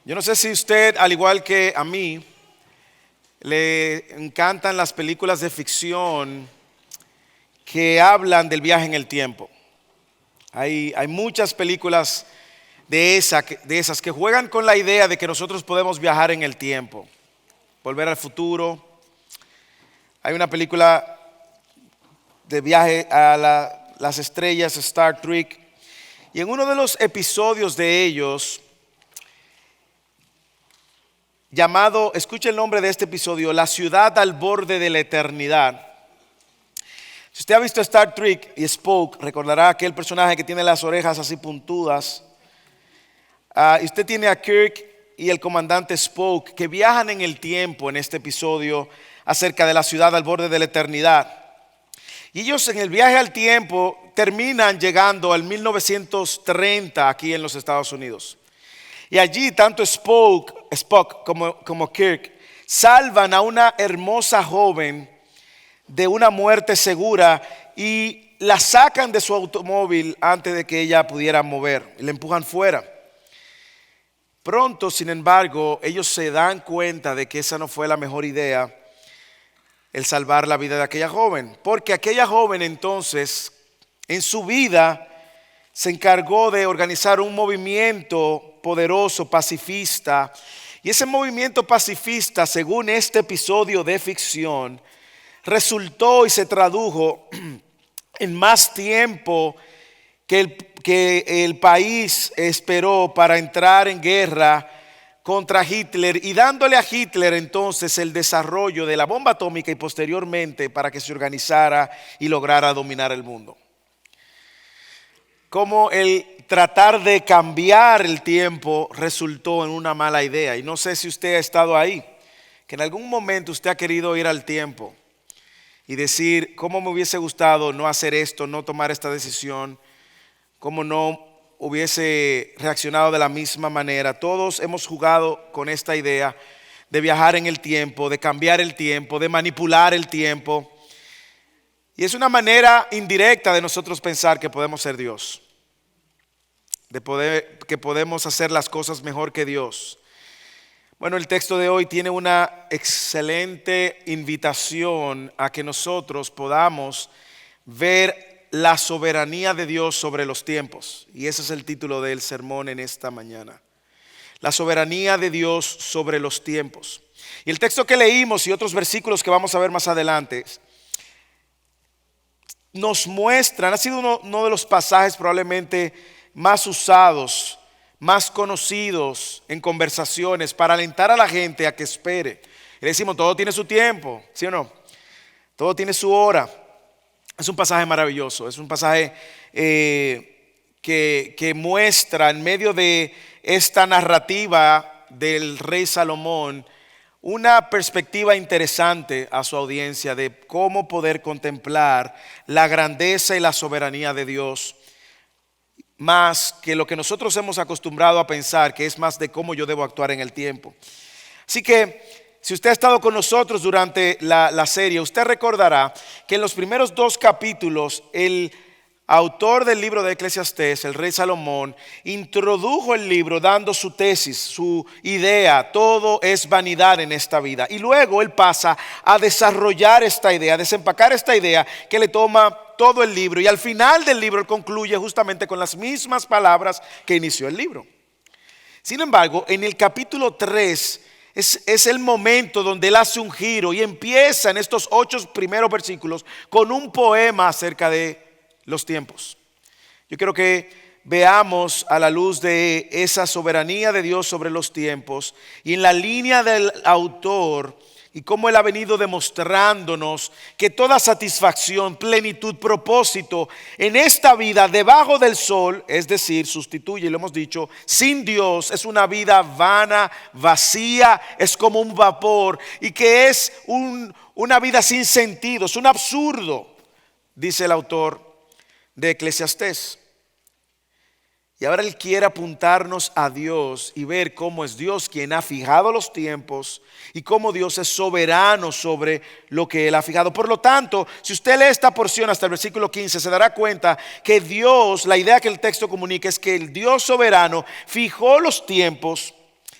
Yo no sé si usted, al igual que a mí, le encantan las películas de ficción que hablan del viaje en el tiempo. Hay muchas películas de esas que juegan con la idea de que nosotros podemos viajar en el tiempo, volver al futuro. Hay una película de viaje a las estrellas, Star Trek, y en uno de los episodios de ellos, llamado, escuche el nombre de este episodio, La ciudad al borde de la eternidad. Si usted ha visto Star Trek y Spock, recordará aquel personaje que tiene las orejas así puntudas. Y usted tiene a Kirk y el comandante Spock que viajan en el tiempo en este episodio acerca de la ciudad al borde de la eternidad. Y ellos en el viaje al tiempo terminan llegando al 1930 aquí en los Estados Unidos. Y allí tanto Spock como Kirk salvan a una hermosa joven de una muerte segura y la sacan de su automóvil antes de que ella pudiera mover y la empujan fuera. Pronto, sin embargo, ellos se dan cuenta de que esa no fue la mejor idea, el salvar la vida de aquella joven, porque aquella joven entonces en su vida se encargó de organizar un movimiento poderoso, pacifista, y ese movimiento pacifista, según este episodio de ficción, resultó y se tradujo en más tiempo que el país esperó para entrar en guerra contra Hitler y dándole a Hitler entonces el desarrollo de la bomba atómica y posteriormente para que se organizara y lograra dominar el mundo. Como el tratar de cambiar el tiempo resultó en una mala idea. Y no sé si usted ha estado ahí, que en algún momento usted ha querido ir al tiempo y decir, ¿cómo me hubiese gustado no hacer esto, no tomar esta decisión? ¿Cómo no hubiese reaccionado de la misma manera? Todos hemos jugado con esta idea de viajar en el tiempo, de cambiar el tiempo, de manipular el tiempo. Y es una manera indirecta de nosotros pensar que podemos ser Dios, que podemos hacer las cosas mejor que Dios. Bueno, el texto de hoy tiene una excelente invitación a que nosotros podamos ver la soberanía de Dios sobre los tiempos. Y ese es el título del sermón en esta mañana. La soberanía de Dios sobre los tiempos. Y el texto que leímos y otros versículos que vamos a ver más adelante nos muestran, ha sido uno de los pasajes probablemente más usados, más conocidos en conversaciones para alentar a la gente a que espere. Y le decimos, todo tiene su tiempo, ¿sí o no? Todo tiene su hora. Es un pasaje maravilloso, es un pasaje que muestra en medio de esta narrativa del rey Salomón una perspectiva interesante a su audiencia de cómo poder contemplar la grandeza y la soberanía de Dios, más que lo que nosotros hemos acostumbrado a pensar, que es más de cómo yo debo actuar en el tiempo. Así que si usted ha estado con nosotros durante la serie, usted recordará que en los primeros 2 capítulos el autor del libro de Eclesiastés, el rey Salomón, introdujo el libro dando su tesis, su idea, todo es vanidad en esta vida. Y luego él pasa a desarrollar esta idea, a desempacar esta idea que le toma todo el libro. Y al final del libro él concluye justamente con las mismas palabras que inició el libro. Sin embargo, en el capítulo 3 es el momento donde él hace un giro y empieza en estos 8 primeros versículos con un poema acerca de los tiempos. Yo quiero que veamos a la luz de esa soberanía de Dios sobre los tiempos y en la línea del autor y cómo él ha venido demostrándonos que toda satisfacción, plenitud, propósito en esta vida debajo del sol, es decir, sustituye, y lo hemos dicho, sin Dios es una vida vana, vacía, es como un vapor y que es una vida sin sentido, es un absurdo, dice el autor de Eclesiastés. Y ahora él quiere apuntarnos a Dios y ver cómo es Dios quien ha fijado los tiempos y cómo Dios es soberano sobre lo que él ha fijado. Por lo tanto, si usted lee esta porción hasta el versículo 15, se dará cuenta que Dios, la idea que el texto comunica es que el Dios soberano fijó los tiempos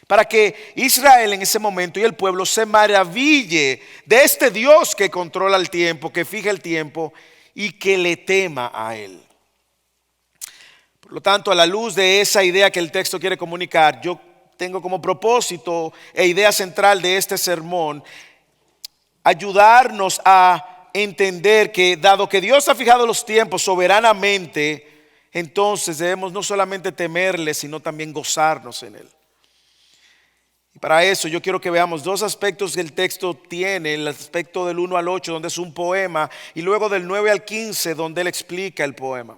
para que Israel en ese momento y el pueblo se maraville de este Dios que controla el tiempo, que fija el tiempo y que le tema a Él. Por lo tanto, a la luz de esa idea que el texto quiere comunicar, yo tengo como propósito e idea central de este sermón ayudarnos a entender que dado que Dios ha fijado los tiempos soberanamente, entonces debemos no solamente temerle, sino también gozarnos en Él. Y para eso yo quiero que veamos dos aspectos que el texto tiene: el aspecto del 1 al 8, donde es un poema, y luego del 9 al 15, donde Él explica el poema.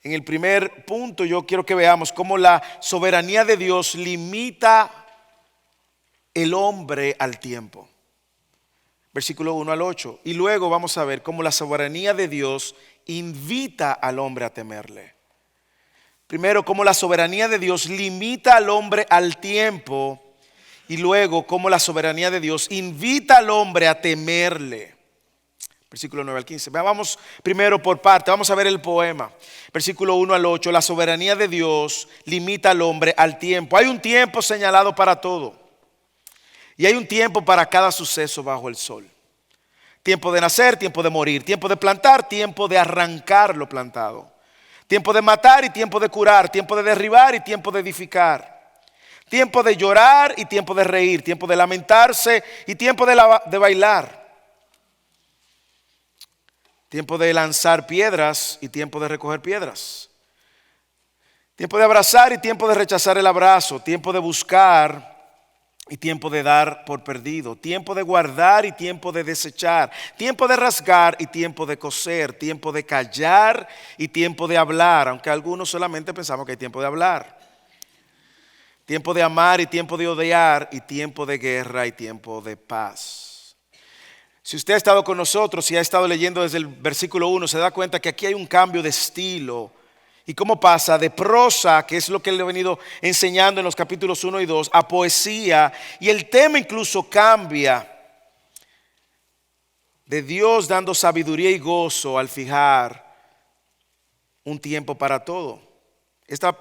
En el primer punto yo quiero que veamos cómo la soberanía de Dios limita el hombre al tiempo. Versículo 1 al 8. Y luego vamos a ver cómo la soberanía de Dios invita al hombre a temerle. Primero, cómo la soberanía de Dios limita al hombre al tiempo. Y luego, cómo la soberanía de Dios invita al hombre a temerle. Versículo 9 al 15. Vamos primero por parte, vamos a ver el poema. Versículo 1 al 8. La soberanía de Dios limita al hombre al tiempo. Hay un tiempo señalado para todo. Y hay un tiempo para cada suceso bajo el sol. Tiempo de nacer, tiempo de morir, tiempo de plantar, tiempo de arrancar lo plantado. Tiempo de matar y tiempo de curar, tiempo de derribar y tiempo de edificar. Tiempo de llorar y tiempo de reír, tiempo de lamentarse y tiempo de bailar. Tiempo de lanzar piedras y tiempo de recoger piedras. Tiempo de abrazar y tiempo de rechazar el abrazo. Tiempo de buscar y tiempo de dar por perdido. Tiempo de guardar y tiempo de desechar. Tiempo de rasgar y tiempo de coser. Tiempo de callar y tiempo de hablar. Aunque algunos solamente pensamos que hay tiempo de hablar. Tiempo de amar y tiempo de odiar. Y tiempo de guerra y tiempo de paz. Si usted ha estado con nosotros y ha estado leyendo desde el versículo 1, se da cuenta que aquí hay un cambio de estilo. Y cómo pasa de prosa, que es lo que le he venido enseñando en los capítulos 1 y 2, a poesía. Y el tema incluso cambia. De Dios dando sabiduría y gozo al fijar un tiempo para todo. Esta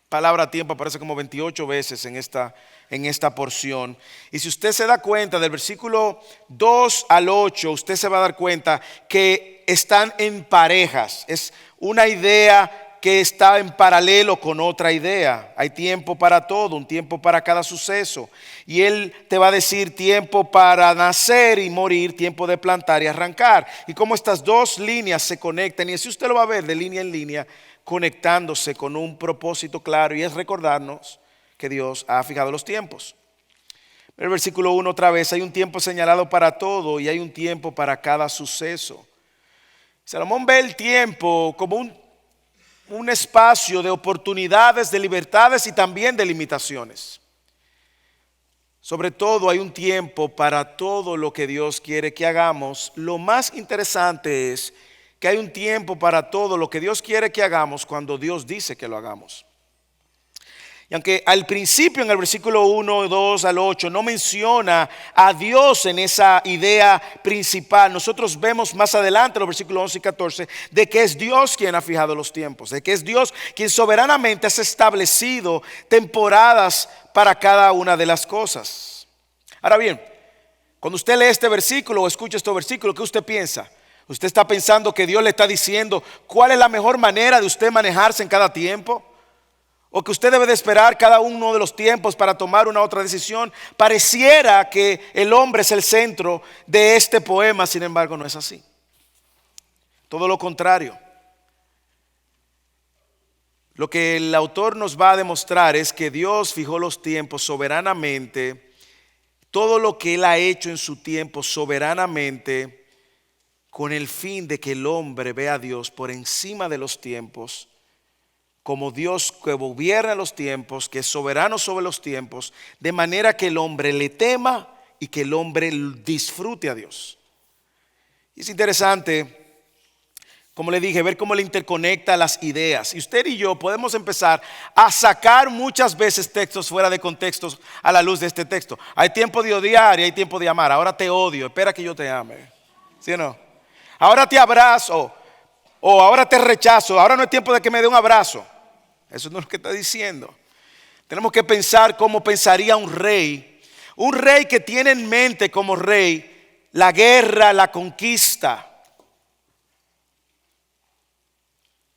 palabra tiempo aparece como 28 veces en esta porción. Y si usted se da cuenta del versículo 2 al 8, usted se va a dar cuenta que están en parejas. Es una idea que está en paralelo con otra idea. Hay tiempo para todo, un tiempo para cada suceso. Y él te va a decir tiempo para nacer y morir, tiempo de plantar y arrancar. Y cómo estas dos líneas se conectan. Y así usted lo va a ver de línea en línea, conectándose con un propósito claro, y es recordarnos que Dios ha fijado los tiempos. El versículo 1 otra vez: hay un tiempo señalado para todo y hay un tiempo para cada suceso. Salomón ve el tiempo como un espacio de oportunidades, de libertades y también de limitaciones. Sobre todo hay un tiempo para todo lo que Dios quiere que hagamos. Lo más interesante es que hay un tiempo para todo lo que Dios quiere que hagamos cuando Dios dice que lo hagamos. Y aunque al principio en el versículo 1, 2 al 8 no menciona a Dios en esa idea principal, nosotros vemos más adelante en los versículos 11 y 14 de que es Dios quien ha fijado los tiempos, de que es Dios quien soberanamente ha establecido temporadas para cada una de las cosas. Ahora bien, cuando usted lee este versículo o escucha este versículo, ¿qué usted piensa? ¿Usted está pensando que Dios le está diciendo cuál es la mejor manera de usted manejarse en cada tiempo? ¿O que usted debe de esperar cada uno de los tiempos para tomar una otra decisión? Pareciera que el hombre es el centro de este poema, sin embargo no es así. Todo lo contrario. Lo que el autor nos va a demostrar es que Dios fijó los tiempos soberanamente. Todo lo que Él ha hecho en su tiempo soberanamente, con el fin de que el hombre vea a Dios por encima de los tiempos, como Dios que gobierna los tiempos, que es soberano sobre los tiempos, de manera que el hombre le tema y que el hombre disfrute a Dios. Y es interesante, como le dije, ver cómo le interconecta las ideas. Y usted y yo podemos empezar a sacar muchas veces textos fuera de contextos a la luz de este texto. Hay tiempo de odiar y hay tiempo de amar. Ahora te odio, espera que yo te ame. ¿Sí o no? Ahora te abrazo o ahora te rechazo. Ahora no es tiempo de que me dé un abrazo. Eso no es lo que está diciendo. Tenemos que pensar cómo pensaría un rey. Un rey que tiene en mente como rey la guerra, la conquista.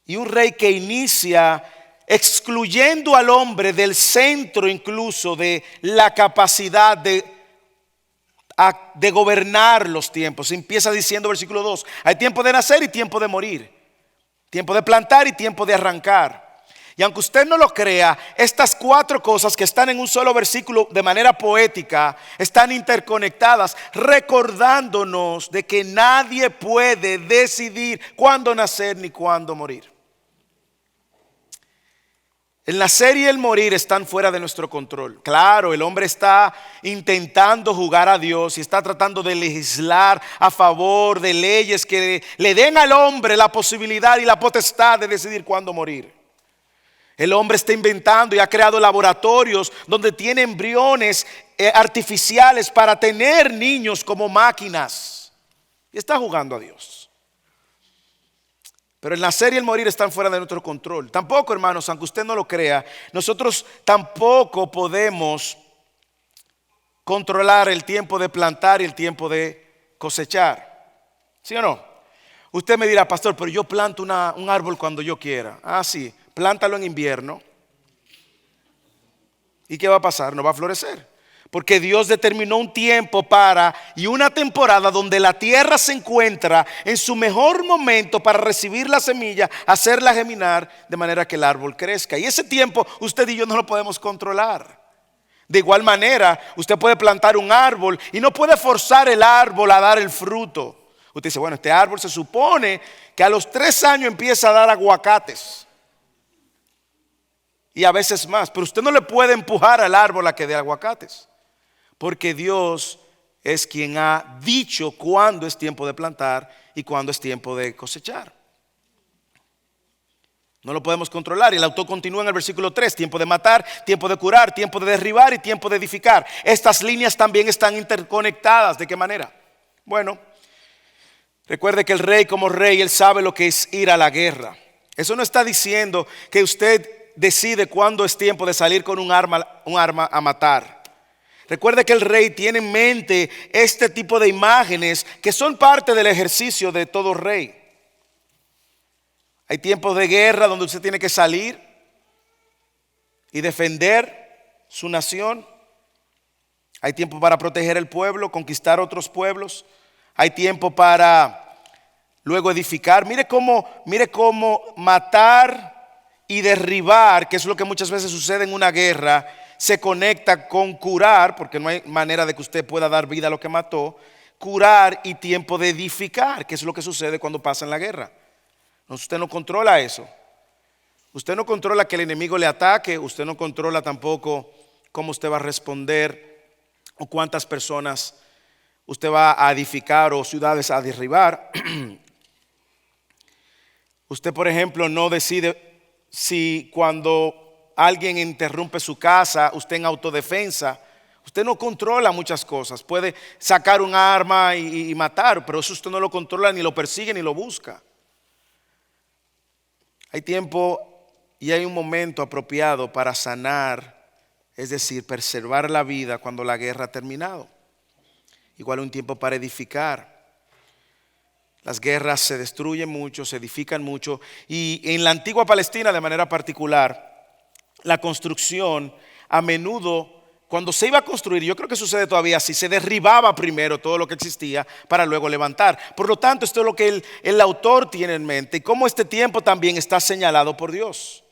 Y un rey que inicia excluyendo al hombre del centro incluso de la capacidad de gobernar los tiempos. Empieza diciendo versículo 2, hay tiempo de nacer y tiempo de morir, tiempo de plantar y tiempo de arrancar. Y aunque usted no lo crea, estas 4 cosas que están en un solo versículo de manera poética están interconectadas, recordándonos de que nadie puede decidir cuándo nacer ni cuándo morir. El nacer y el morir están fuera de nuestro control. Claro, el hombre está intentando jugar a Dios y está tratando de legislar a favor de leyes que le den al hombre la posibilidad y la potestad de decidir cuándo morir. El hombre está inventando y ha creado laboratorios donde tiene embriones artificiales para tener niños como máquinas. Y está jugando a Dios. Pero el nacer y el morir están fuera de nuestro control. Tampoco, hermanos, aunque usted no lo crea, nosotros tampoco podemos controlar el tiempo de plantar y el tiempo de cosechar. ¿Sí o no? Usted me dirá, pastor, pero yo planto un árbol cuando yo quiera. Ah, sí, plántalo en invierno. ¿Y qué va a pasar? No va a florecer. Porque Dios determinó un tiempo y una temporada donde la tierra se encuentra en su mejor momento para recibir la semilla, hacerla germinar de manera que el árbol crezca. Y ese tiempo usted y yo no lo podemos controlar. De igual manera, usted puede plantar un árbol y no puede forzar el árbol a dar el fruto. Usted dice, bueno, este árbol se supone que a los 3 años empieza a dar aguacates. Y a veces más, pero usted no le puede empujar al árbol a que dé aguacates. Porque Dios es quien ha dicho cuándo es tiempo de plantar y cuándo es tiempo de cosechar. No lo podemos controlar. Y el autor continúa en el versículo 3. Tiempo de matar, tiempo de curar, tiempo de derribar y tiempo de edificar. Estas líneas también están interconectadas. ¿De qué manera? Bueno, recuerde que el rey como rey, él sabe lo que es ir a la guerra. Eso no está diciendo que usted decide cuándo es tiempo de salir con un arma a matar. Recuerde que el rey tiene en mente este tipo de imágenes que son parte del ejercicio de todo rey. Hay tiempos de guerra donde usted tiene que salir y defender su nación. Hay tiempo para proteger el pueblo, conquistar otros pueblos. Hay tiempo para luego edificar. Mire cómo matar y derribar, que es lo que muchas veces sucede en una guerra, se conecta con curar, porque no hay manera de que usted pueda dar vida a lo que mató. Curar y tiempo de edificar, que es lo que sucede cuando pasa en la guerra. Usted no controla eso. Usted no controla que el enemigo le ataque. Usted no controla tampoco cómo usted va a responder o cuántas personas usted va a edificar o ciudades a derribar. Usted, por ejemplo, no decide si cuando alguien interrumpe su casa, usted en autodefensa. Usted no controla muchas cosas. Puede sacar un arma y matar, pero eso usted no lo controla, ni lo persigue, ni lo busca. Hay tiempo y hay un momento apropiado para sanar, es decir, preservar la vida cuando la guerra ha terminado. Igual un tiempo para edificar. Las guerras se destruyen mucho, se edifican mucho. Y en la antigua Palestina de manera particular, la construcción a menudo, cuando se iba a construir, yo creo que sucede todavía así, se derribaba primero todo lo que existía para luego levantar. Por lo tanto, esto es lo que el autor tiene en mente y cómo este tiempo también está señalado por Dios.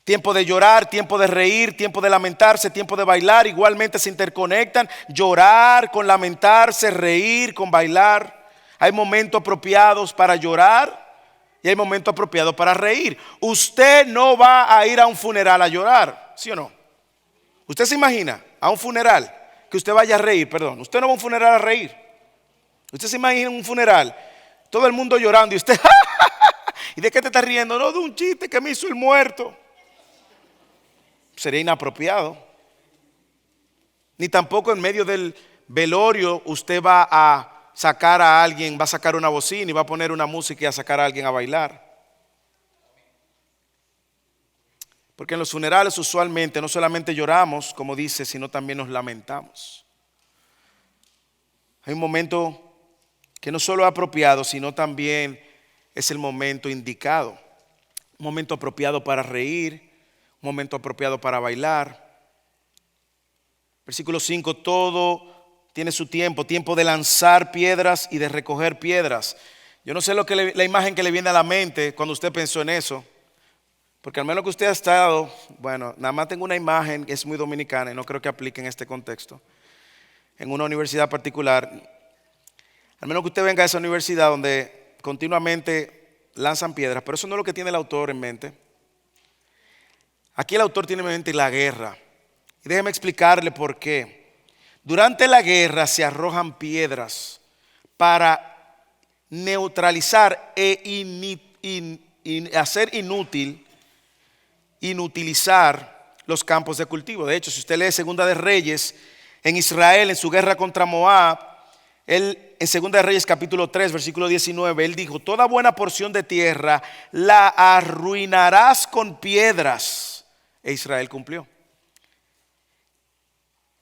Tiempo de llorar, tiempo de reír, tiempo de lamentarse, tiempo de bailar, igualmente se interconectan. Llorar con lamentarse, reír con bailar. Hay momentos apropiados para llorar y hay momentos apropiados para reír. Usted no va a ir a un funeral a llorar, ¿sí o no? Usted se imagina a un funeral que usted vaya a reír, perdón. Usted no va a un funeral a reír. Usted se imagina un funeral, todo el mundo llorando y usted, ¿y de qué te estás riendo? No, de un chiste que me hizo el muerto. Sería inapropiado. Ni tampoco en medio del velorio usted va a sacar a alguien, va a sacar una bocina y va a poner una música y a sacar a alguien a bailar. Porque en los funerales usualmente no solamente lloramos, como dice, sino también nos lamentamos. Hay un momento que no solo es apropiado, sino también es el momento indicado. Un momento apropiado para reír, un momento apropiado para bailar. Versículo 5, todo tiene su tiempo, tiempo de lanzar piedras y de recoger piedras. Yo no sé la imagen que le viene a la mente cuando usted pensó en eso, porque al menos que usted ha estado, bueno, nada más tengo una imagen que es muy dominicana y no creo que aplique en este contexto, en una universidad particular. Al menos que usted venga a esa universidad donde continuamente lanzan piedras, pero eso no es lo que tiene el autor en mente. Aquí el autor tiene en mente la guerra. Y déjeme explicarle por qué. Durante la guerra se arrojan piedras para neutralizar hacer inutilizar los campos de cultivo. De hecho, si usted lee Segunda de Reyes, en Israel, en su guerra contra Moab, él, en Segunda de Reyes capítulo 3, versículo 19, él dijo: toda buena porción de tierra la arruinarás con piedras. E Israel cumplió.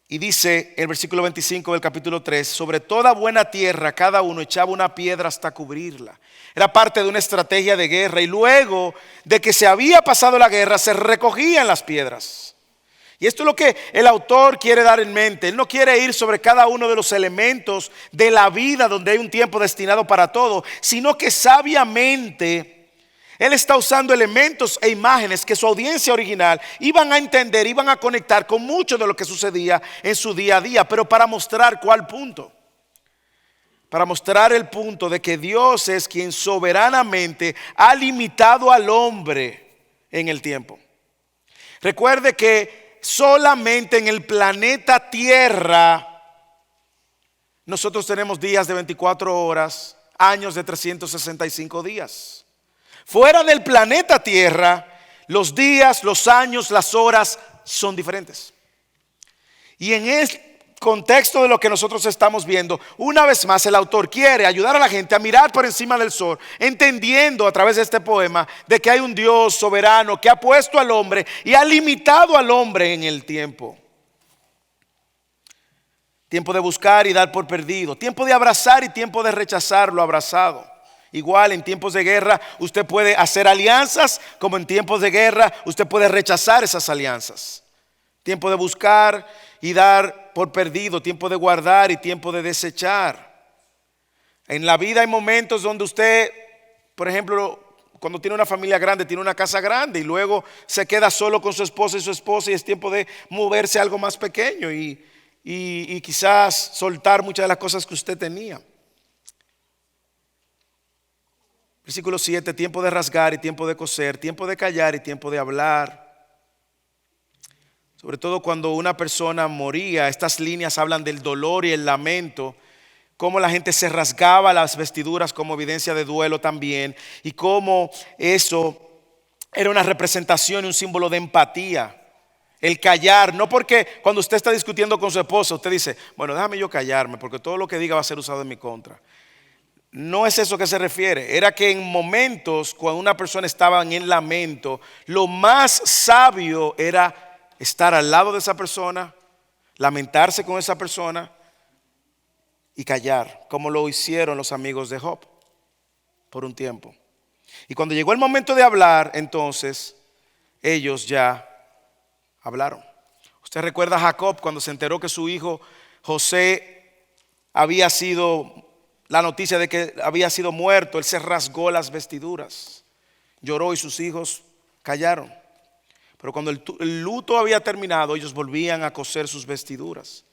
Y dice el versículo 25 del capítulo 3, sobre toda buena tierra cada uno echaba una piedra hasta cubrirla. Era parte de una estrategia de guerra, y luego de que se había pasado la guerra se recogían las piedras. Y esto es lo que el autor quiere dar en mente. Él no quiere ir sobre cada uno de los elementos de la vida donde hay un tiempo destinado para todo, sino que sabiamente él está usando elementos e imágenes que su audiencia original iban a entender, iban a conectar con mucho de lo que sucedía en su día a día. Pero para mostrar ¿cuál punto? Para mostrar el punto de que Dios es quien soberanamente ha limitado al hombre en el tiempo. Recuerde que solamente en el planeta Tierra nosotros tenemos días de 24 horas, años de 365 días. Fuera del planeta Tierra, los días, los años, las horas son diferentes. Y en el contexto de lo que nosotros estamos viendo, una vez más el autor quiere ayudar a la gente a mirar por encima del sol, entendiendo a través de este poema de que hay un Dios soberano que ha puesto al hombre y ha limitado al hombre en el tiempo. Tiempo de buscar y dar por perdido, tiempo de abrazar y tiempo de rechazar lo abrazado. Igual en tiempos de guerra usted puede hacer alianzas, como en tiempos de guerra usted puede rechazar esas alianzas. Tiempo de buscar y dar por perdido, tiempo de guardar y tiempo de desechar. En la vida hay momentos donde usted, por ejemplo, cuando tiene una familia grande, tiene una casa grande y luego se queda solo con su esposa y es tiempo de moverse a algo más pequeño y quizás soltar muchas de las cosas que usted tenía. Versículo 7, tiempo de rasgar y tiempo de coser, tiempo de callar y tiempo de hablar. Sobre todo cuando una persona moría, estas líneas hablan del dolor y el lamento, cómo la gente se rasgaba las vestiduras como evidencia de duelo también, y cómo eso era una representación y un símbolo de empatía. El callar, no porque cuando usted está discutiendo con su esposa, usted dice, bueno, déjame yo callarme porque todo lo que diga va a ser usado en mi contra. No es eso que se refiere. Era que en momentos cuando una persona estaba en el lamento, lo más sabio era estar al lado de esa persona, lamentarse con esa persona y callar, como lo hicieron los amigos de Job por un tiempo. Y cuando llegó el momento de hablar, entonces ellos ya hablaron. Usted recuerda a Jacob cuando se enteró que su hijo José había sido, la noticia de que había sido muerto, él se rasgó las vestiduras, lloró y sus hijos callaron. Pero cuando el luto había terminado, ellos volvían a coser sus vestiduras.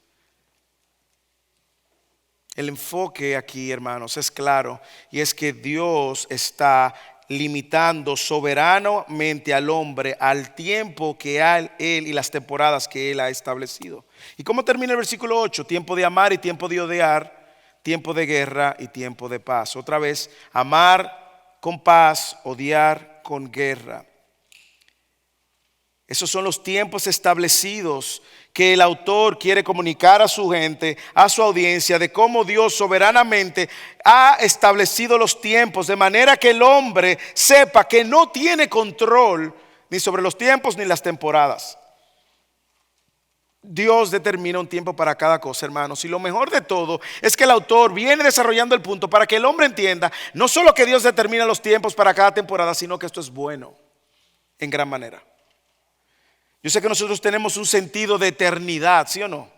El enfoque aquí, hermanos, es claro, y es que Dios está limitando soberanamente al hombre al tiempo que él y las temporadas que él ha establecido. ¿Y cómo termina el versículo 8? Tiempo de amar y tiempo de odiar, tiempo de guerra y tiempo de paz. Otra vez, amar con paz, odiar con guerra. Esos son los tiempos establecidos que el autor quiere comunicar a su gente, a su audiencia, de cómo Dios soberanamente ha establecido los tiempos, de manera que el hombre sepa que no tiene control ni sobre los tiempos, ni las temporadas. Dios determina un tiempo para cada cosa, hermanos. Y lo mejor de todo es que el autor viene desarrollando el punto para que el hombre entienda no solo que Dios determina los tiempos para cada temporada, sino que esto es bueno en gran manera. Yo sé que nosotros tenemos un sentido de eternidad, ¿sí o no?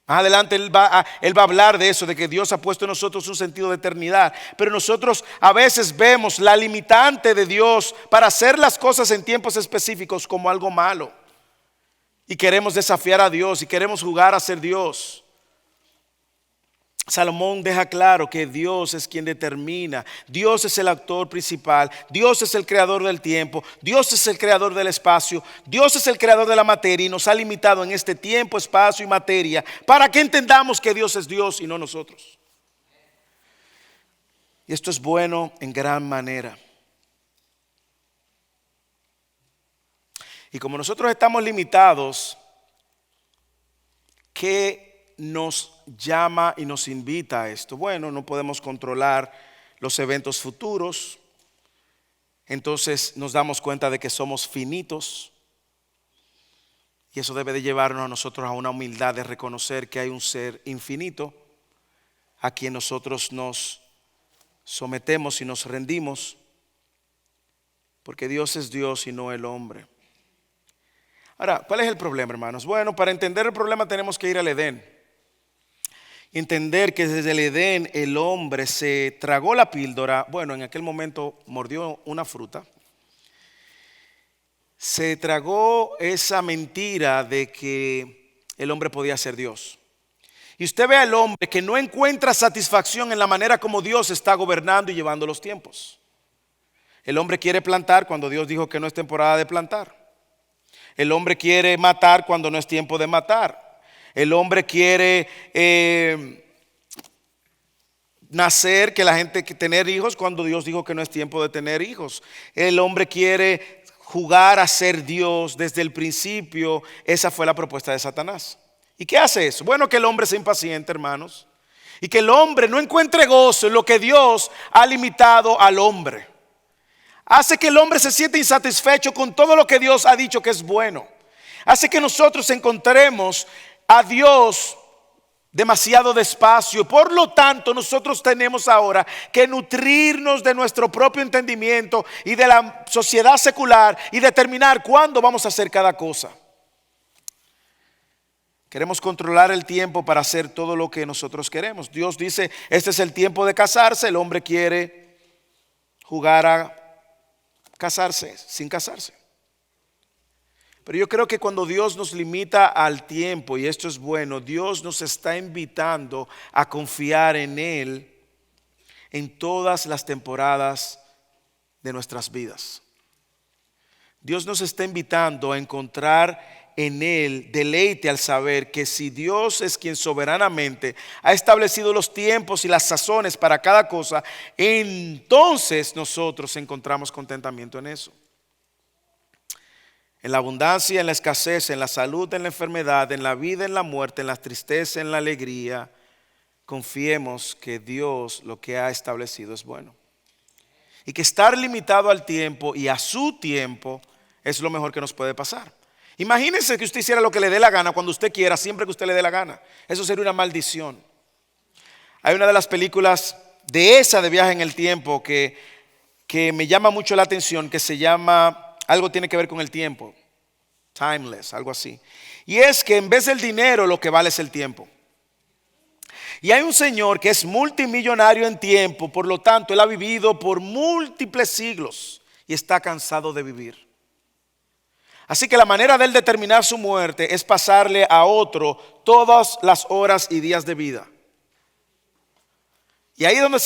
Más adelante él va a hablar de eso, de que Dios ha puesto en nosotros un sentido de eternidad. Pero nosotros a veces vemos la limitante de Dios para hacer las cosas en tiempos específicos como algo malo. Y queremos desafiar a Dios y queremos jugar a ser Dios. Salomón deja claro que Dios es quien determina. Dios es el actor principal. Dios es el creador del tiempo. Dios es el creador del espacio. Dios es el creador de la materia y nos ha limitado en este tiempo, espacio y materia para que entendamos que Dios es Dios y no nosotros. Y esto es bueno en gran manera. Y como nosotros estamos limitados, ¿qué nos llama y nos invita a esto? Bueno, no podemos controlar los eventos futuros. Entonces nos damos cuenta de que somos finitos. Y eso debe de llevarnos a nosotros a una humildad de reconocer que hay un ser infinito a quien nosotros nos sometemos y nos rendimos. Porque Dios es Dios y no el hombre. Ahora, ¿cuál es el problema, hermanos? Bueno, para entender el problema tenemos que ir al Edén. Entender que desde el Edén el hombre se tragó la píldora. Bueno, en aquel momento mordió una fruta. Se tragó esa mentira de que el hombre podía ser Dios. Y usted ve al hombre que no encuentra satisfacción en la manera como Dios está gobernando y llevando los tiempos. El hombre quiere plantar cuando Dios dijo que no es temporada de plantar. El hombre quiere matar cuando no es tiempo de matar. El hombre quiere nacer, que la gente tener hijos cuando Dios dijo que no es tiempo de tener hijos. El hombre quiere jugar a ser Dios desde el principio. Esa fue la propuesta de Satanás. ¿Y qué hace eso? Bueno, que el hombre sea impaciente, hermanos. Y que el hombre no encuentre gozo en lo que Dios ha limitado al hombre. Hace que el hombre se sienta insatisfecho con todo lo que Dios ha dicho que es bueno. Hace que nosotros encontremos a Dios demasiado despacio. Por lo tanto, nosotros tenemos ahora que nutrirnos de nuestro propio entendimiento y de la sociedad secular y determinar cuándo vamos a hacer cada cosa. Queremos controlar el tiempo para hacer todo lo que nosotros queremos. Dios dice, este es el tiempo de casarse. El hombre quiere jugar a casarse sin casarse. Pero yo creo que cuando Dios nos limita al tiempo, y esto es bueno, Dios nos está invitando a confiar en Él en todas las temporadas de nuestras vidas. Dios nos está invitando a encontrar en Él deleite al saber que si Dios es quien soberanamente ha establecido los tiempos y las sazones para cada cosa, entonces nosotros encontramos contentamiento en eso. En la abundancia, en la escasez, en la salud, en la enfermedad, en la vida, en la muerte, en la tristeza, en la alegría, confiemos que Dios lo que ha establecido es bueno. Y que estar limitado al tiempo y a su tiempo es lo mejor que nos puede pasar. Imagínense que usted hiciera lo que le dé la gana cuando usted quiera, siempre que usted le dé la gana. Eso sería una maldición. Hay una de las películas de viaje en el tiempo que me llama mucho la atención, que se llama, algo tiene que ver con el tiempo, Timeless, algo así. Y es que en vez del dinero lo que vale es el tiempo. Y hay un señor que es multimillonario en tiempo, por lo tanto él ha vivido por múltiples siglos y está cansado de vivir. Así que la manera de él determinar su muerte es pasarle a otro todas las horas y días de vida. Y ahí es donde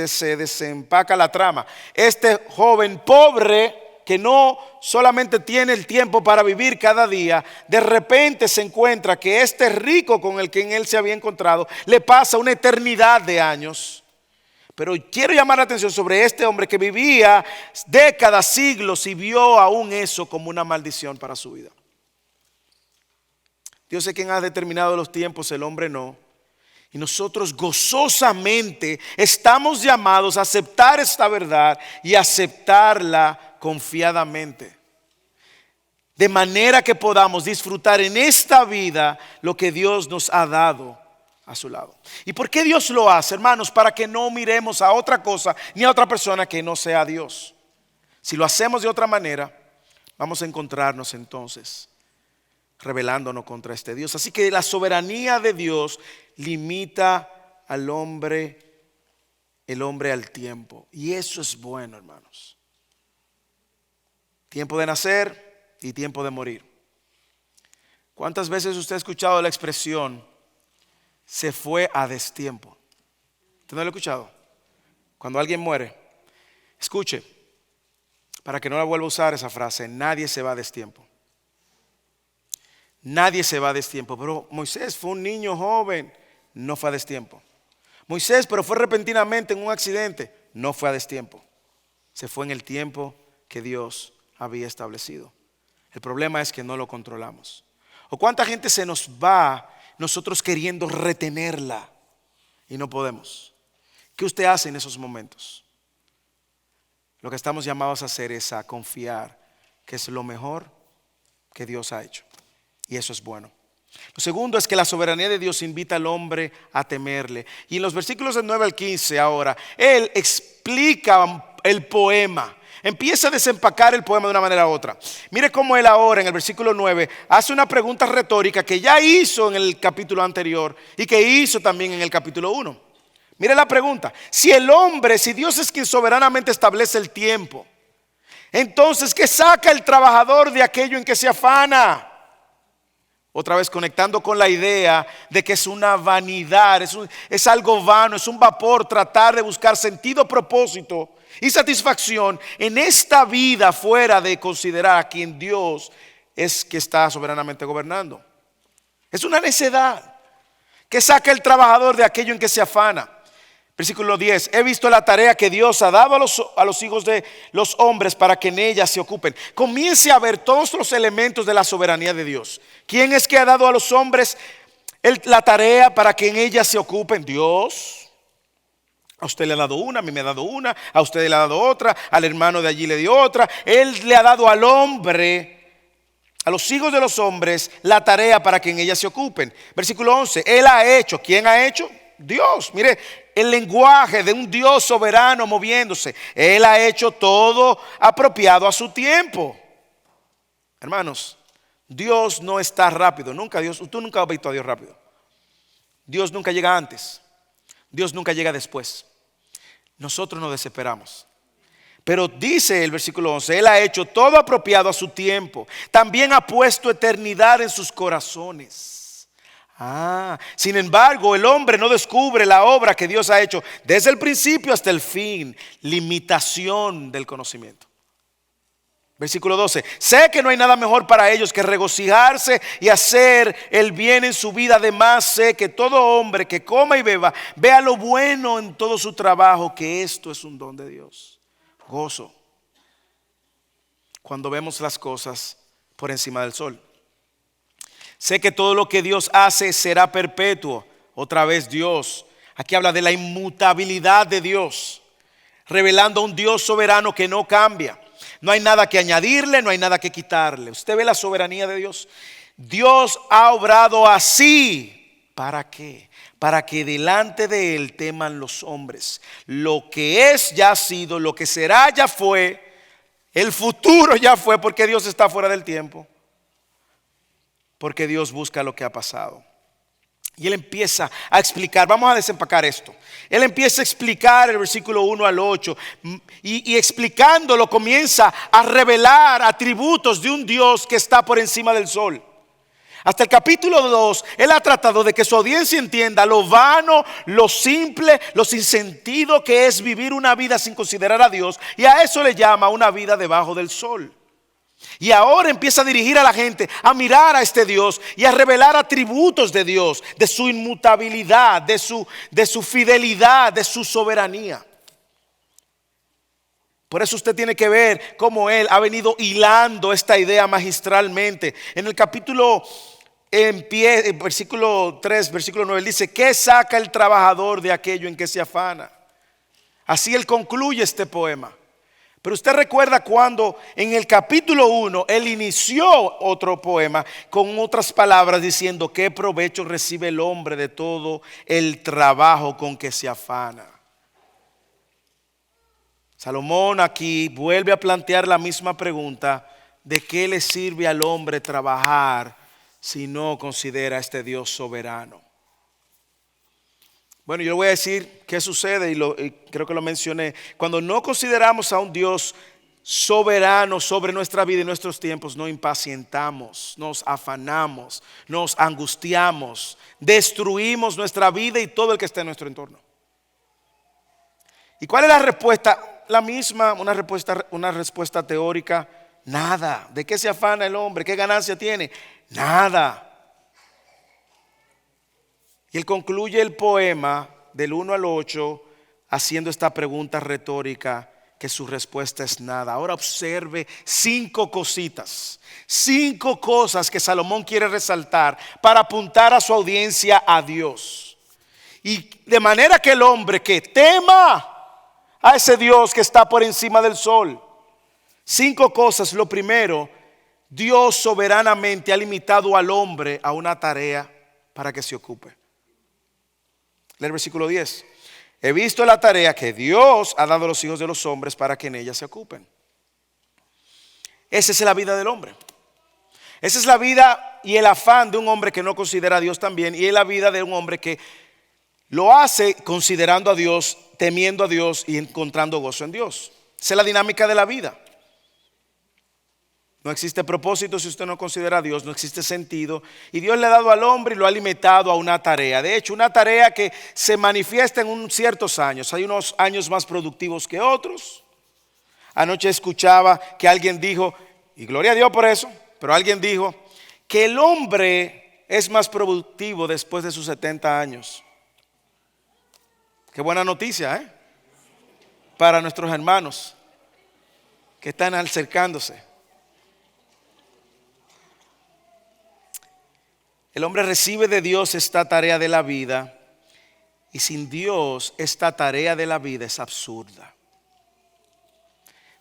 se desempaca la trama. Este joven pobre que no solamente tiene el tiempo para vivir cada día, de repente se encuentra que este rico con el que él se había encontrado le pasa una eternidad de años. Pero quiero llamar la atención sobre este hombre que vivía décadas, siglos y vio aún eso como una maldición para su vida. Dios es quien ha determinado los tiempos, el hombre no. Y nosotros gozosamente estamos llamados a aceptar esta verdad y aceptarla confiadamente, de manera que podamos disfrutar en esta vida lo que Dios nos ha dado a su lado. ¿Y por qué Dios lo hace, hermanos? Para que no miremos a otra cosa ni a otra persona que no sea Dios. Si lo hacemos de otra manera, vamos a encontrarnos entonces rebelándonos contra este Dios. Así que la soberanía de Dios limita al hombre, el hombre al tiempo. Y eso es bueno, hermanos. Tiempo de nacer y tiempo de morir. ¿Cuántas veces usted ha escuchado la expresión se fue a destiempo? ¿Usted no lo ha escuchado? Cuando alguien muere, escuche, para que no la vuelva a usar esa frase, nadie se va a destiempo. Nadie se va a destiempo. Pero Moisés fue un niño joven, no fue a destiempo. Moisés, pero fue repentinamente en un accidente, no fue a destiempo. Se fue en el tiempo que Dios había establecido. El problema es que no lo controlamos. ¿O cuánta gente se nos va nosotros queriendo retenerla y no podemos? ¿Qué usted hace en esos momentos? Lo que estamos llamados a hacer es a confiar que es lo mejor que Dios ha hecho. Y eso es bueno. Lo segundo es que la soberanía de Dios invita al hombre a temerle. Y en los versículos del 9 al 15 ahora, Él explica el poema. Empieza a desempacar el poema de una manera u otra. Mire cómo Él ahora en el versículo 9 hace una pregunta retórica que ya hizo en el capítulo anterior y que hizo también en el capítulo 1. Mire la pregunta: si Dios es quien soberanamente establece el tiempo, entonces ¿qué saca el trabajador de aquello en que se afana? Otra vez conectando con la idea de que es una vanidad, es algo vano, es un vapor tratar de buscar sentido, propósito y satisfacción en esta vida fuera de considerar a quien Dios es que está soberanamente gobernando. Es una necedad. ¿Qué saca el trabajador de aquello en que se afana? Versículo 10: he visto la tarea que Dios ha dado a los hijos de los hombres para que en ella se ocupen. Comience a ver todos los elementos de la soberanía de Dios. ¿Quién es que ha dado a los hombres la tarea para que en ella se ocupen? Dios. A usted le ha dado una, a mí me ha dado una, a usted le ha dado otra, al hermano de allí le dio otra. Él le ha dado al hombre, a los hijos de los hombres, la tarea para que en ella se ocupen. Versículo 11: Él ha hecho. ¿Quién ha hecho? Dios. Mire el lenguaje de un Dios soberano moviéndose. Él ha hecho todo apropiado a su tiempo. Hermanos, Dios no está rápido. Tú nunca has visto a Dios rápido. Dios nunca llega antes. Dios nunca llega después. Nosotros nos desesperamos. Pero dice el versículo 11: Él ha hecho todo apropiado a su tiempo. También ha puesto eternidad en sus corazones. Sin embargo, el hombre no descubre la obra que Dios ha hecho desde el principio hasta el fin. Limitación del conocimiento. Versículo 12: sé que no hay nada mejor para ellos que regocijarse y hacer el bien en su vida. Además, sé que todo hombre que coma y beba vea lo bueno en todo su trabajo, que esto es un don de Dios. Gozo cuando vemos las cosas por encima del sol. Sé que todo lo que Dios hace será perpetuo. Otra vez Dios. Aquí habla de la inmutabilidad de Dios, revelando a un Dios soberano que no cambia. No hay nada que añadirle, no hay nada que quitarle. Usted ve la soberanía de Dios. Dios ha obrado así. ¿Para qué? Para que delante de Él teman los hombres. Lo que es ya ha sido, lo que será ya fue, el futuro ya fue, porque Dios está fuera del tiempo. Porque Dios busca lo que ha pasado. Y Él empieza a explicar. Vamos a desempacar esto. Él empieza a explicar el versículo 1 al 8. Y explicándolo comienza a revelar atributos de un Dios que está por encima del sol. Hasta el capítulo 2, Él ha tratado de que su audiencia entienda lo vano, lo simple, lo sin sentido que es vivir una vida sin considerar a Dios. Y a eso le llama una vida debajo del sol. Y ahora empieza a dirigir a la gente a mirar a este Dios y a revelar atributos de Dios, de su inmutabilidad, de su fidelidad, de su soberanía. Por eso usted tiene que ver cómo Él ha venido hilando esta idea magistralmente. En el capítulo versículo 3, versículo 9, Él dice: ¿qué saca el trabajador de aquello en que se afana? Así Él concluye este poema. Pero usted recuerda cuando en el capítulo 1 él inició otro poema con otras palabras diciendo: ¿qué provecho recibe el hombre de todo el trabajo con que se afana? Salomón aquí vuelve a plantear la misma pregunta: ¿de qué le sirve al hombre trabajar si no considera a este Dios soberano? Bueno, yo le voy a decir qué sucede y creo que lo mencioné. Cuando no consideramos a un Dios soberano sobre nuestra vida y nuestros tiempos, nos impacientamos, nos afanamos, nos angustiamos, destruimos nuestra vida y todo el que está en nuestro entorno. ¿Y cuál es la respuesta? La misma, una respuesta teórica: nada. ¿De qué se afana el hombre? ¿Qué ganancia tiene? Nada. Y él concluye el poema del 1 al 8 haciendo esta pregunta retórica, que su respuesta es nada. Ahora observe 5 cositas, 5 cosas que Salomón quiere resaltar para apuntar a su audiencia a Dios. Y de manera que el hombre que tema a ese Dios que está por encima del sol. 5 cosas. Lo primero: Dios soberanamente ha limitado al hombre a una tarea para que se ocupe. Lee el versículo 10. He visto la tarea que Dios ha dado a los hijos de los hombres para que en ella se ocupen. Esa es la vida del hombre. Esa es la vida y el afán de un hombre que no considera a Dios también. Y es la vida de un hombre que lo hace considerando a Dios, temiendo a Dios y encontrando gozo en Dios. Esa es la dinámica de la vida. No existe propósito si usted no considera a Dios, no existe sentido. Y Dios le ha dado al hombre y lo ha limitado a una tarea. De hecho, una tarea que se manifiesta en ciertos años. Hay unos años más productivos que otros. Anoche escuchaba que alguien dijo, y gloria a Dios por eso, pero alguien dijo que el hombre es más productivo después de sus 70 años. Qué buena noticia, para nuestros hermanos que están acercándose. El hombre recibe de Dios esta tarea de la vida, y sin Dios esta tarea de la vida es absurda.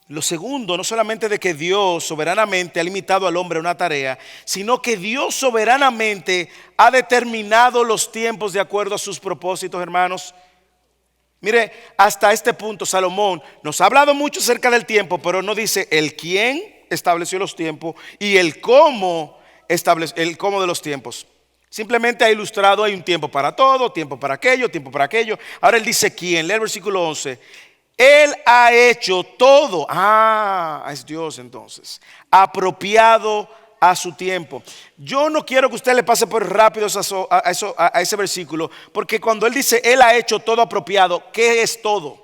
Lo segundo, no solamente de que Dios soberanamente ha limitado al hombre a una tarea, sino que Dios soberanamente ha determinado los tiempos de acuerdo a sus propósitos, hermanos. Mire, hasta este punto Salomón nos ha hablado mucho acerca del tiempo, pero no dice el quién estableció los tiempos y el cómo de los tiempos. Simplemente ha ilustrado: hay un tiempo para todo, tiempo para aquello, tiempo para aquello. Ahora él dice quién. Lee el versículo 11. Él ha hecho todo. Es Dios entonces, apropiado a su tiempo. Yo no quiero que usted le pase por rápido a ese versículo, porque cuando él dice él ha hecho todo apropiado, ¿qué es todo?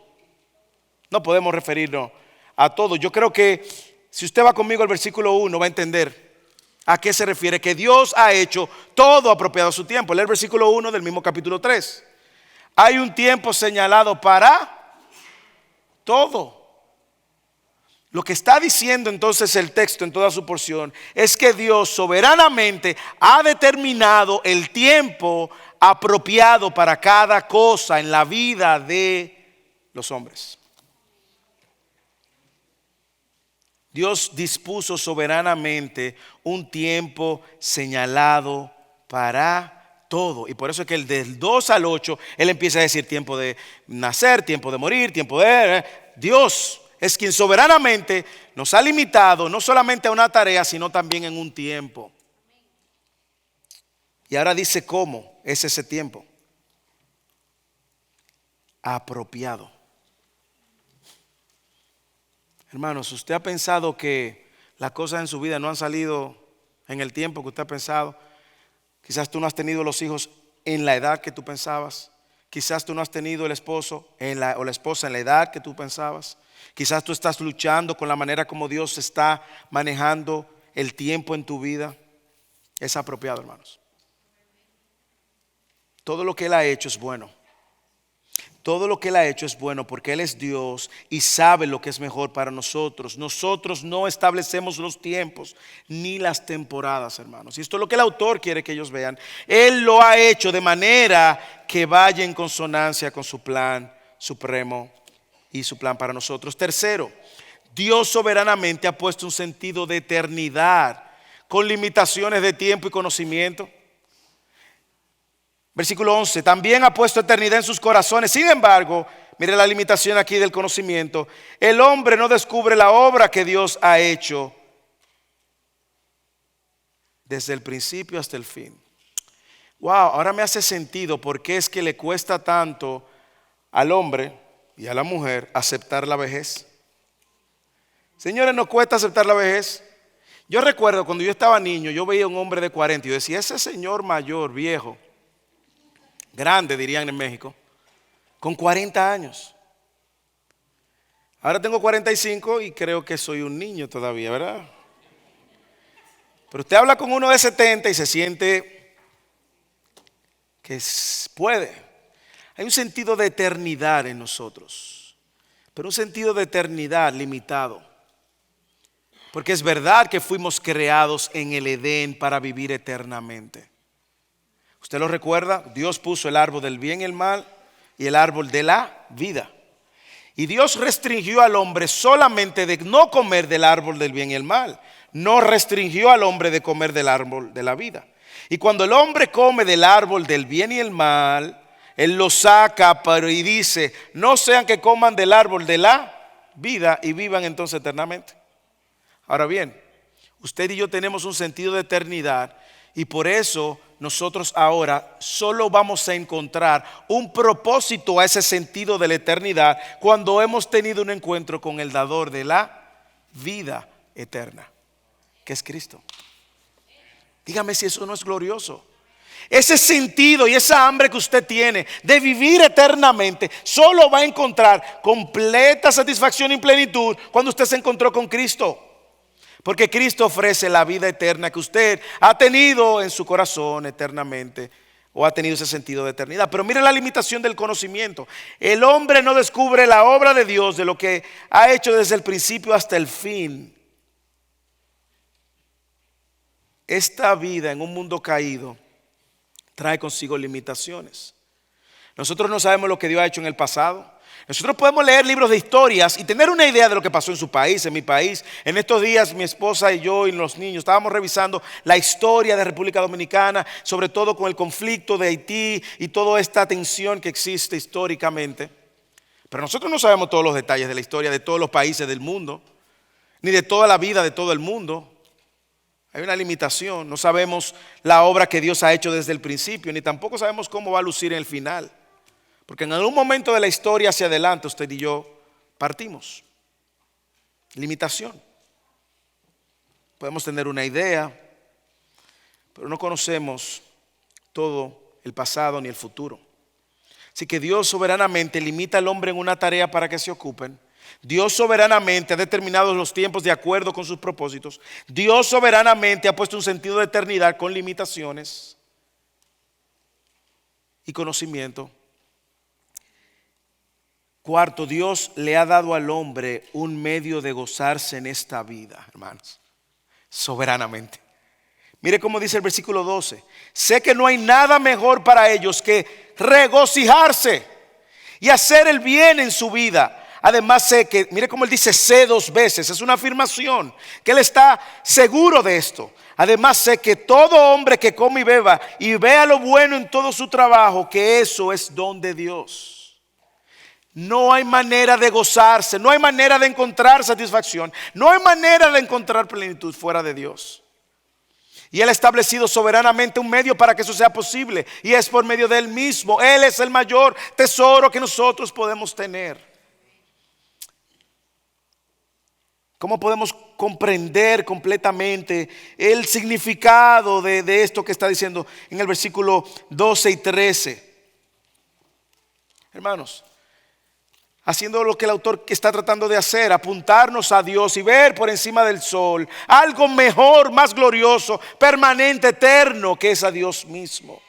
No podemos referirnos a todo. Yo creo que si usted va conmigo al versículo 1 va a entender a qué se refiere, que Dios ha hecho todo apropiado a su tiempo. Lee el versículo 1 del mismo capítulo 3. Hay un tiempo señalado para todo. Lo que está diciendo entonces el texto en toda su porción es que Dios soberanamente ha determinado el tiempo apropiado para cada cosa en la vida de los hombres. Dios dispuso soberanamente un tiempo señalado para todo. Y por eso es que del 2 al 8 él empieza a decir tiempo de nacer, tiempo de morir, tiempo de... Dios es quien soberanamente nos ha limitado no solamente a una tarea, sino también en un tiempo. Y ahora dice cómo es ese tiempo. Apropiado. Hermanos, ¿usted ha pensado que las cosas en su vida no han salido en el tiempo que usted ha pensado? Quizás tú no has tenido los hijos en la edad que tú pensabas. Quizás tú no has tenido el esposo o la esposa en la edad que tú pensabas. Quizás tú estás luchando con la manera como Dios está manejando el tiempo en tu vida. Es apropiado, hermanos. Todo lo que Él ha hecho es bueno. Todo lo que Él ha hecho es bueno porque Él es Dios y sabe lo que es mejor para nosotros. Nosotros no establecemos los tiempos ni las temporadas, hermanos. Y esto es lo que el autor quiere que ellos vean. Él lo ha hecho de manera que vaya en consonancia con su plan supremo y su plan para nosotros. Tercero, Dios soberanamente ha puesto un sentido de eternidad con limitaciones de tiempo y conocimiento. Versículo 11, también ha puesto eternidad en sus corazones. Sin embargo, mire la limitación aquí del conocimiento. El hombre no descubre la obra que Dios ha hecho desde el principio hasta el fin. Wow, ahora me hace sentido por qué es que le cuesta tanto al hombre y a la mujer aceptar la vejez. Señores, ¿nos cuesta aceptar la vejez? Yo recuerdo cuando yo estaba niño, yo veía a un hombre de 40 y yo decía, ese señor mayor, viejo, grande dirían en México, con 40 años. Ahora tengo 45 y creo que soy un niño todavía, ¿verdad? Pero usted habla con uno de 70 y se siente que puede. Hay un sentido de eternidad en nosotros, pero un sentido de eternidad limitado. Porque es verdad que fuimos creados en el Edén para vivir eternamente. ¿Usted lo recuerda? Dios puso el árbol del bien y el mal y el árbol de la vida. Y Dios restringió al hombre solamente de no comer del árbol del bien y el mal. No restringió al hombre de comer del árbol de la vida. Y cuando el hombre come del árbol del bien y el mal, él lo saca y dice, no sean que coman del árbol de la vida y vivan entonces eternamente. Ahora bien, usted y yo tenemos un sentido de eternidad y por eso nosotros ahora solo vamos a encontrar un propósito a ese sentido de la eternidad cuando hemos tenido un encuentro con el dador de la vida eterna, que es Cristo. Dígame si eso no es glorioso. Ese sentido y esa hambre que usted tiene de vivir eternamente solo va a encontrar completa satisfacción y plenitud cuando usted se encontró con Cristo. Porque Cristo ofrece la vida eterna que usted ha tenido en su corazón eternamente o ha tenido ese sentido de eternidad. Pero mire la limitación del conocimiento. El hombre no descubre la obra de Dios de lo que ha hecho desde el principio hasta el fin. Esta vida en un mundo caído trae consigo limitaciones. Nosotros no sabemos lo que Dios ha hecho en el pasado. Nosotros podemos leer libros de historias y tener una idea de lo que pasó en su país, en mi país. En estos días mi esposa y yo y los niños estábamos revisando la historia de República Dominicana, sobre todo con el conflicto de Haití y toda esta tensión que existe históricamente. Pero nosotros no sabemos todos los detalles de la historia de todos los países del mundo, ni de toda la vida de todo el mundo. Hay una limitación, no sabemos la obra que Dios ha hecho desde el principio, ni tampoco sabemos cómo va a lucir en el final. Porque en algún momento de la historia hacia adelante usted y yo partimos. Limitación. Podemos tener una idea, pero no conocemos todo el pasado ni el futuro. Así que Dios soberanamente limita al hombre en una tarea para que se ocupen. Dios soberanamente ha determinado los tiempos de acuerdo con sus propósitos. Dios soberanamente ha puesto un sentido de eternidad con limitaciones y conocimiento. Cuarto, Dios le ha dado al hombre un medio de gozarse en esta vida, hermanos, soberanamente. Mire cómo dice el versículo 12. Sé que no hay nada mejor para ellos que regocijarse y hacer el bien en su vida. Además sé que, mire cómo él dice sé 2 veces, es una afirmación, que él está seguro de esto. Además sé que todo hombre que come y beba y vea lo bueno en todo su trabajo, que eso es don de Dios. No hay manera de gozarse, no hay manera de encontrar satisfacción, no hay manera de encontrar plenitud fuera de Dios. Y Él ha establecido soberanamente un medio para que eso sea posible, y es por medio de Él mismo. Él es el mayor tesoro que nosotros podemos tener. ¿Cómo podemos comprender completamente el significado de esto que está diciendo en el versículo 12 y 13? Hermanos, haciendo lo que el autor está tratando de hacer, apuntarnos a Dios y ver por encima del sol algo mejor, más glorioso, permanente, eterno, que es a Dios mismo.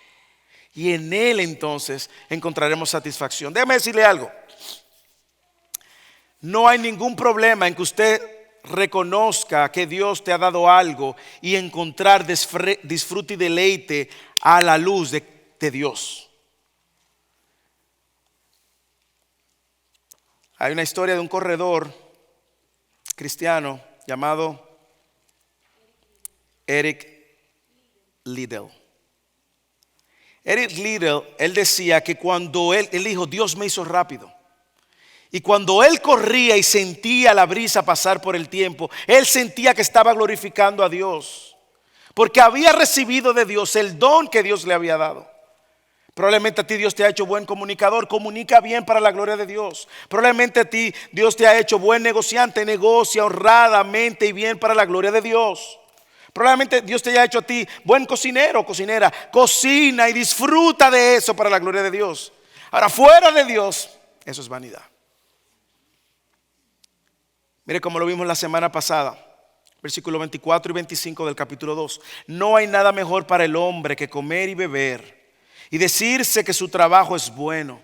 Y en Él entonces encontraremos satisfacción. Déjame decirle algo. No hay ningún problema en que usted reconozca que Dios te ha dado algo y encontrar disfrute y deleite a la luz de Dios. Hay una historia de un corredor cristiano llamado Eric Liddell. Eric Liddell, él decía que cuando él dijo, Dios me hizo rápido. Y cuando él corría y sentía la brisa pasar por el tiempo, él sentía que estaba glorificando a Dios. Porque había recibido de Dios el don que Dios le había dado. Probablemente a ti Dios te ha hecho buen comunicador, comunica bien para la gloria de Dios. Probablemente a ti Dios te ha hecho buen negociante, negocia honradamente y bien para la gloria de Dios. Probablemente Dios te haya hecho a ti buen cocinero o cocinera, cocina y disfruta de eso para la gloria de Dios. Ahora, fuera de Dios, eso es vanidad. Mire como lo vimos la semana pasada, versículos 24 y 25 del capítulo 2. No hay nada mejor para el hombre que comer y beber y decirse que su trabajo es bueno.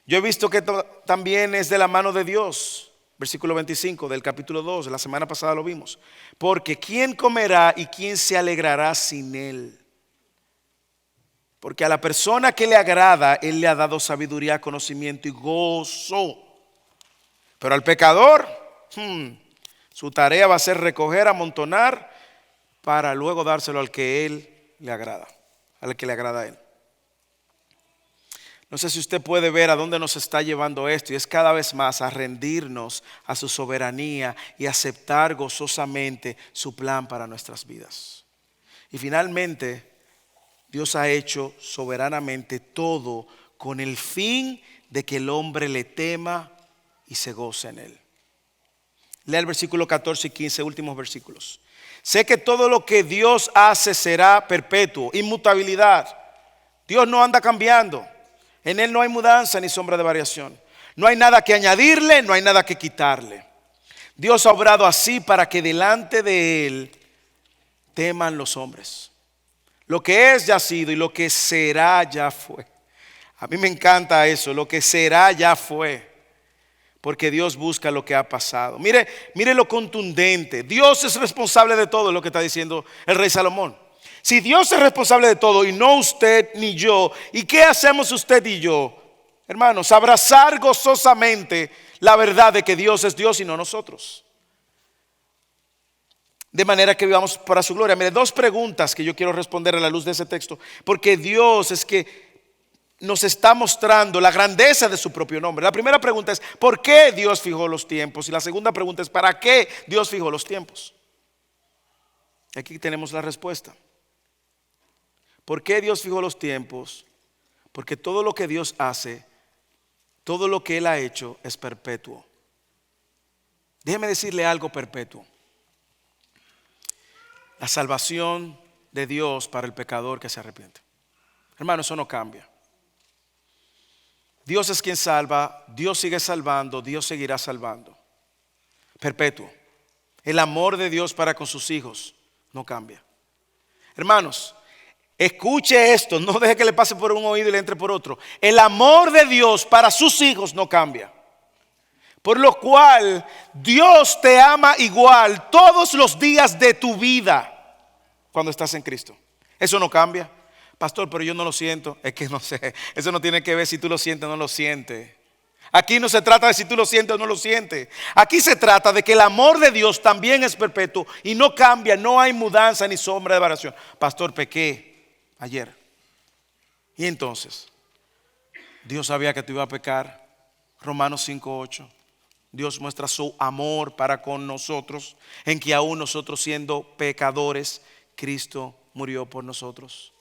Yo he visto que también es de la mano de Dios. Versículo 25 del capítulo 2, la semana pasada lo vimos. Porque ¿quién comerá y quién se alegrará sin él? Porque a la persona que le agrada, él le ha dado sabiduría, conocimiento y gozo. Pero al pecador, su tarea va a ser recoger, amontonar, para luego dárselo al que él le agrada, al que le agrada a él. No sé si usted puede ver a dónde nos está llevando esto, y es cada vez más a rendirnos a su soberanía y aceptar gozosamente su plan para nuestras vidas. Y finalmente, Dios ha hecho soberanamente todo con el fin de que el hombre le tema y se goce en él. Lea el versículo 14 y 15, últimos versículos. Sé que todo lo que Dios hace será perpetuo, inmutabilidad. Dios no anda cambiando. En él no hay mudanza ni sombra de variación. No hay nada que añadirle, no hay nada que quitarle. Dios ha obrado así para que delante de él teman los hombres. Lo que es ya ha sido y lo que será ya fue. A mí me encanta eso, lo que será ya fue. Porque Dios busca lo que ha pasado. Mire lo contundente. Dios es responsable de todo, lo que está diciendo el rey Salomón. Si Dios es responsable de todo y no usted ni yo, ¿y qué hacemos usted y yo? Hermanos, abrazar gozosamente la verdad de que Dios es Dios y no nosotros. De manera que vivamos para su gloria. Mire, dos preguntas que yo quiero responder a la luz de ese texto. Porque Dios es que nos está mostrando la grandeza de su propio nombre. La primera pregunta es, ¿por qué Dios fijó los tiempos? Y la segunda pregunta es, ¿para qué Dios fijó los tiempos? Aquí tenemos la respuesta. ¿Por qué Dios fijó los tiempos? Porque todo lo que Dios hace, todo lo que Él ha hecho es perpetuo. Déjeme decirle algo perpetuo. La salvación de Dios para el pecador que se arrepiente. Hermano, eso no cambia. Dios es quien salva, Dios sigue salvando, Dios seguirá salvando. Perpetuo. El amor de Dios para con sus hijos no cambia. Hermanos, escuche esto, no deje que le pase por un oído y le entre por otro. El amor de Dios para sus hijos no cambia. Por lo cual Dios te ama igual todos los días de tu vida cuando estás en Cristo. Eso no cambia. Pastor, pero yo no lo siento. Es que no sé, eso no tiene que ver si tú lo sientes o no lo sientes. Aquí no se trata de si tú lo sientes o no lo sientes. Aquí se trata de que el amor de Dios también es perpetuo y no cambia, no hay mudanza ni sombra de variación. Pastor, pequé ayer. Y entonces, Dios sabía que tú ibas a pecar. Romanos 5:8. Dios muestra su amor para con nosotros, en que aún nosotros siendo pecadores, Cristo murió por nosotros.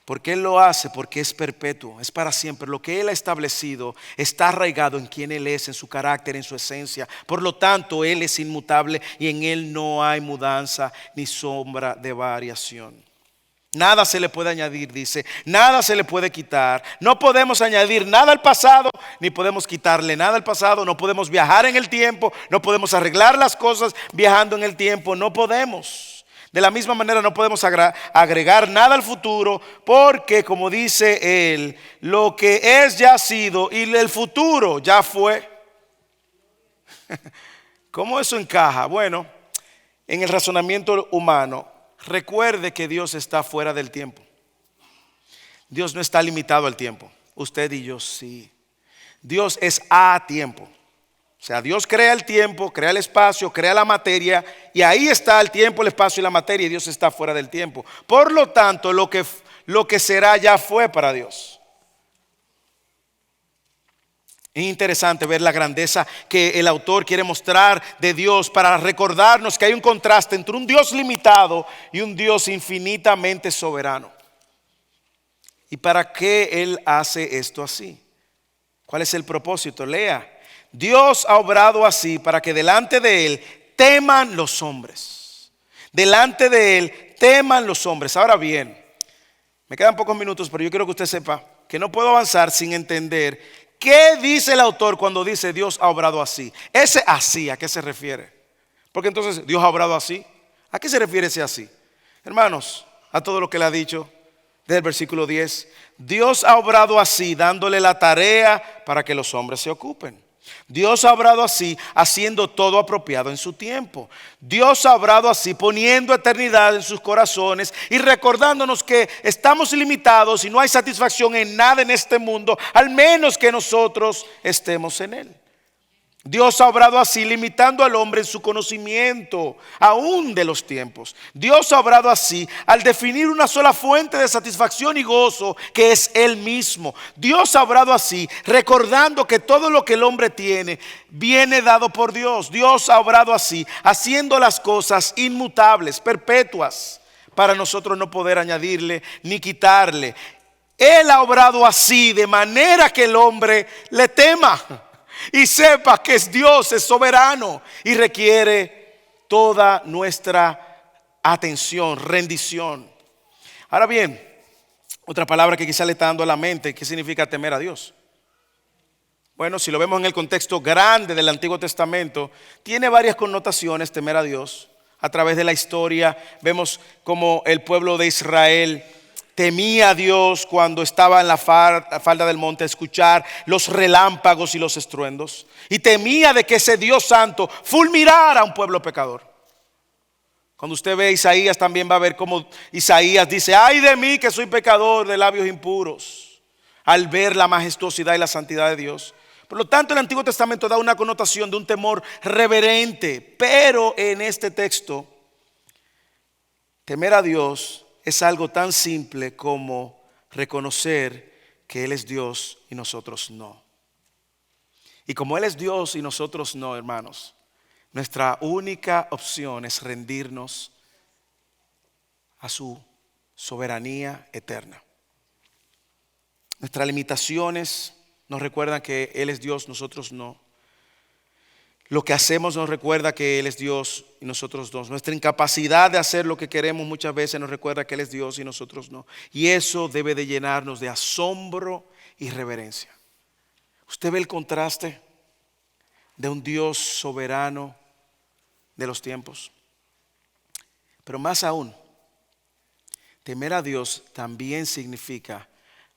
¿Por qué Él lo hace? Porque es perpetuo, es para siempre. Lo que Él ha establecido está arraigado en quien Él es, en su carácter, en su esencia. Por lo tanto, Él es inmutable y en Él no hay mudanza ni sombra de variación. Nada se le puede añadir, dice, nada se le puede quitar. No podemos añadir nada al pasado, ni podemos quitarle nada al pasado. No podemos viajar en el tiempo, no podemos arreglar las cosas viajando en el tiempo, no podemos. De la misma manera no podemos agregar nada al futuro, porque como dice él, lo que es ya ha sido y el futuro ya fue. ¿Cómo eso encaja? Bueno, en el razonamiento humano, recuerde que Dios está fuera del tiempo. Dios no está limitado al tiempo. Usted y yo sí. Dios es a tiempo. O sea, Dios crea el tiempo, crea el espacio, crea la materia, y ahí está el tiempo, el espacio y la materia, y Dios está fuera del tiempo. Por lo tanto, lo que será ya fue para Dios. Es interesante ver la grandeza que el autor quiere mostrar de Dios para recordarnos que hay un contraste entre un Dios limitado y un Dios infinitamente soberano. ¿Y para qué Él hace esto así? ¿Cuál es el propósito? Lea. Dios ha obrado así para que delante de Él teman los hombres. Delante de Él teman los hombres. Ahora bien, me quedan pocos minutos, pero yo quiero que usted sepa que no puedo avanzar sin entender qué dice el autor cuando dice Dios ha obrado así. Ese así, ¿a qué se refiere? Porque entonces Dios ha obrado así. ¿A qué se refiere ese así? Hermanos, a todo lo que le ha dicho desde el versículo 10. Dios ha obrado así, dándole la tarea para que los hombres se ocupen. Dios ha obrado así, haciendo todo apropiado en su tiempo. Dios ha obrado así, poniendo eternidad en sus corazones y recordándonos que estamos limitados y no hay satisfacción en nada en este mundo, al menos que nosotros estemos en Él. Dios ha obrado así, limitando al hombre en su conocimiento, aún de los tiempos. Dios ha obrado así, al definir una sola fuente de satisfacción y gozo, que es Él mismo. Dios ha obrado así, recordando que todo lo que el hombre tiene, viene dado por Dios. Dios ha obrado así, haciendo las cosas inmutables, perpetuas, para nosotros no poder añadirle ni quitarle. Él ha obrado así, de manera que el hombre le tema y sepa que es Dios, es soberano y requiere toda nuestra atención, rendición. Ahora bien, otra palabra que quizá le está dando a la mente, ¿qué significa temer a Dios? Bueno, si lo vemos en el contexto grande del Antiguo Testamento, tiene varias connotaciones temer a Dios. A través de la historia vemos como el pueblo de Israel temía a Dios cuando estaba en la falda del monte a escuchar los relámpagos y los estruendos. Y temía de que ese Dios santo fulminara a un pueblo pecador. Cuando usted ve a Isaías también va a ver cómo Isaías dice: ay de mí que soy pecador de labios impuros, al ver la majestuosidad y la santidad de Dios. Por lo tanto, el Antiguo Testamento da una connotación de un temor reverente. Pero en este texto, temer a Dios es algo tan simple como reconocer que Él es Dios y nosotros no. Y como Él es Dios y nosotros no, hermanos, nuestra única opción es rendirnos a su soberanía eterna. Nuestras limitaciones nos recuerdan que Él es Dios, nosotros no. Lo que hacemos nos recuerda que Él es Dios y nosotros no. Nuestra incapacidad de hacer lo que queremos muchas veces nos recuerda que Él es Dios y nosotros no. Y eso debe de llenarnos de asombro y reverencia. ¿Usted ve el contraste de un Dios soberano de los tiempos? Pero más aún, temer a Dios también significa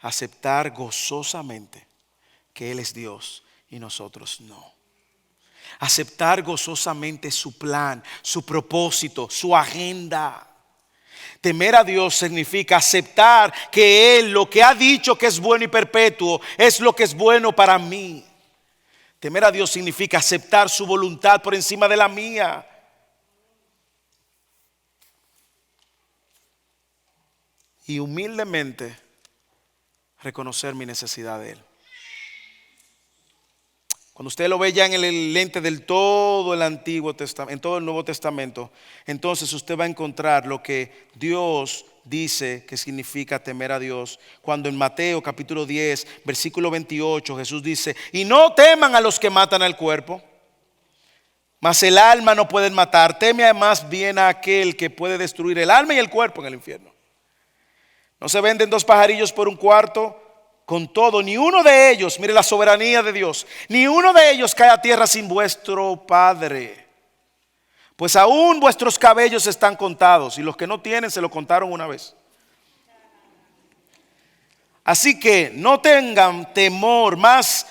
aceptar gozosamente que Él es Dios y nosotros no. Aceptar gozosamente su plan, su propósito, su agenda. Temer a Dios significa aceptar que Él, lo que ha dicho que es bueno y perpetuo, es lo que es bueno para mí. Temer a Dios significa aceptar su voluntad por encima de la mía. Y humildemente reconocer mi necesidad de Él. Cuando usted lo ve ya en el lente del todo el Antiguo Testamento, en todo el Nuevo Testamento, entonces usted va a encontrar lo que Dios dice que significa temer a Dios. Cuando en Mateo capítulo 10, versículo 28, Jesús dice: y no teman a los que matan al cuerpo, mas el alma no pueden matar. Teme más bien a aquel que puede destruir el alma y el cuerpo en el infierno. No se venden dos pajarillos por un cuarto. Con todo, ni uno de ellos, mire la soberanía de Dios, ni uno de ellos cae a tierra sin vuestro Padre. Pues aún vuestros cabellos están contados, y los que no tienen se lo contaron una vez. Así que no tengan temor, más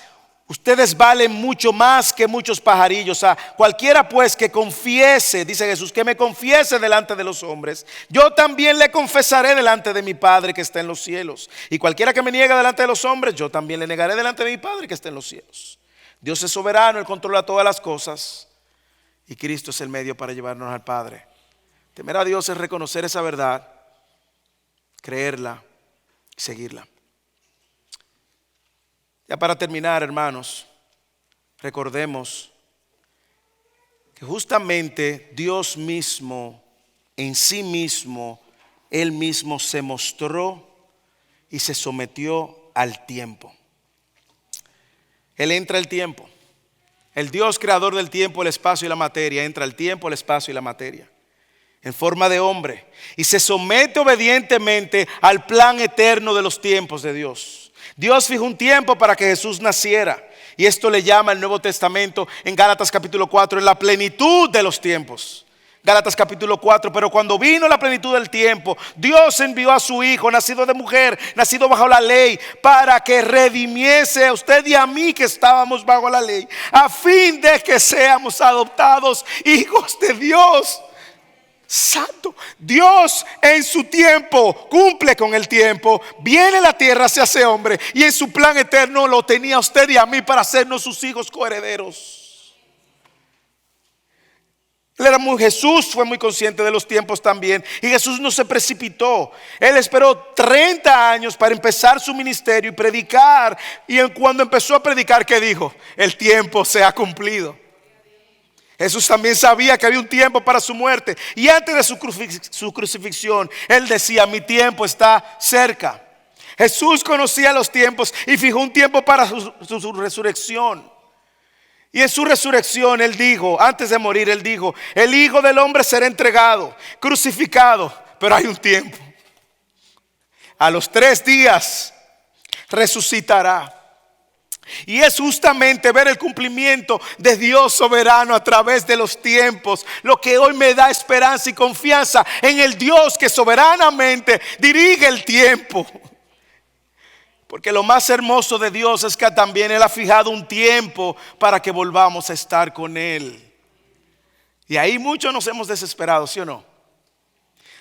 Ustedes valen mucho más que muchos pajarillos. Cualquiera pues que confiese, dice Jesús, que me confiese delante de los hombres, yo también le confesaré delante de mi Padre que está en los cielos. Y cualquiera que me niegue delante de los hombres, yo también le negaré delante de mi Padre que está en los cielos. Dios es soberano, Él controla todas las cosas. Y Cristo es el medio para llevarnos al Padre. Temer a Dios es reconocer esa verdad, creerla y seguirla. Ya para terminar, hermanos, recordemos que justamente Dios mismo, en sí mismo, Él mismo se mostró y se sometió al tiempo. Él entra al tiempo. El Dios creador del tiempo, el espacio y la materia, entra al tiempo, el espacio y la materia, en forma de hombre, y se somete obedientemente al plan eterno de los tiempos de Dios. Dios fijó un tiempo para que Jesús naciera, y esto le llama el Nuevo Testamento en Gálatas capítulo 4, en la plenitud de los tiempos. Gálatas capítulo 4, pero cuando vino la plenitud del tiempo, Dios envió a su Hijo, nacido de mujer, nacido bajo la ley, para que redimiese a usted y a mí que estábamos bajo la ley, a fin de que seamos adoptados hijos de Dios. Santo, Dios en su tiempo cumple con el tiempo, viene a la tierra, se hace hombre, y en su plan eterno lo tenía a usted y a mí para hacernos sus hijos coherederos. Jesús fue muy consciente de los tiempos también, y Jesús no se precipitó. Él esperó 30 años para empezar su ministerio y predicar, y cuando empezó a predicar, ¿qué dijo? El tiempo se ha cumplido. Jesús también sabía que había un tiempo para su muerte, y antes de su crucifixión, Él decía: mi tiempo está cerca. Jesús conocía los tiempos y fijó un tiempo para su resurrección. Y en su resurrección Él dijo, antes de morir Él dijo: el Hijo del Hombre será entregado, crucificado, pero hay un tiempo. A los 3 días resucitará. Y es justamente ver el cumplimiento de Dios soberano a través de los tiempos lo que hoy me da esperanza y confianza en el Dios que soberanamente dirige el tiempo. Porque lo más hermoso de Dios es que también Él ha fijado un tiempo para que volvamos a estar con Él. Y ahí muchos nos hemos desesperado, ¿sí o no?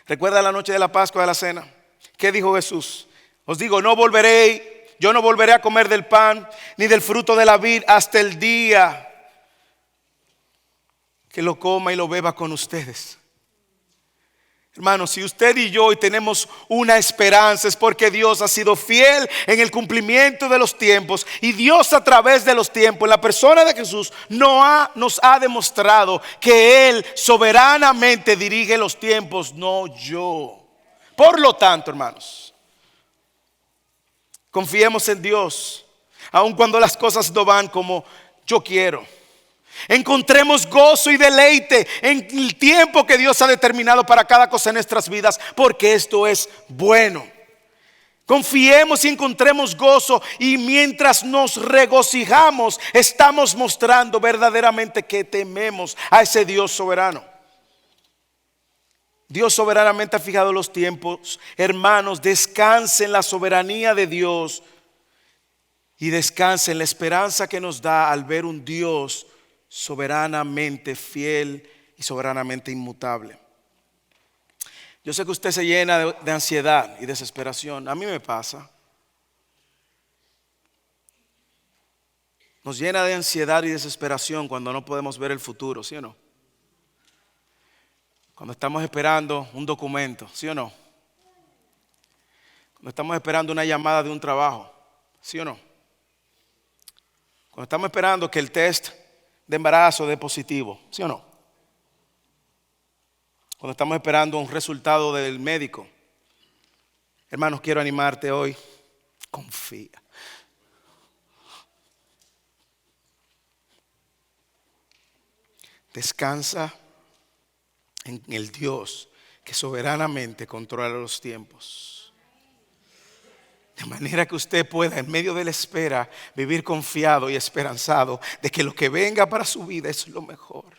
¿Recuerda la noche de la Pascua, de la cena? ¿Qué dijo Jesús? Os digo, yo no volveré a comer del pan ni del fruto de la vid hasta el día que lo coma y lo beba con ustedes. Hermanos, si usted y yo hoy tenemos una esperanza, es porque Dios ha sido fiel en el cumplimiento de los tiempos. Y Dios, a través de los tiempos, en la persona de Jesús, nos ha demostrado que Él soberanamente dirige los tiempos, no yo. Por lo tanto, hermanos, confiemos en Dios, aun cuando las cosas no van como yo quiero. Encontremos gozo y deleite en el tiempo que Dios ha determinado para cada cosa en nuestras vidas, porque esto es bueno. Confiemos y encontremos gozo, y mientras nos regocijamos, estamos mostrando verdaderamente que tememos a ese Dios soberano. Dios soberanamente ha fijado los tiempos. Hermanos, descansen en la soberanía de Dios y descansen en la esperanza que nos da al ver un Dios soberanamente fiel y soberanamente inmutable. Yo sé que usted se llena de ansiedad y desesperación. A mí me pasa. Nos llena de ansiedad y desesperación cuando no podemos ver el futuro, ¿sí o no? Cuando estamos esperando un documento, ¿sí o no? Cuando estamos esperando una llamada de un trabajo, ¿sí o no? Cuando estamos esperando que el test de embarazo dé positivo, ¿sí o no? Cuando estamos esperando un resultado del médico. Hermanos, quiero animarte hoy. Confía. Descansa en el Dios que soberanamente controla los tiempos. De manera que usted pueda, en medio de la espera, vivir confiado y esperanzado de que lo que venga para su vida es lo mejor.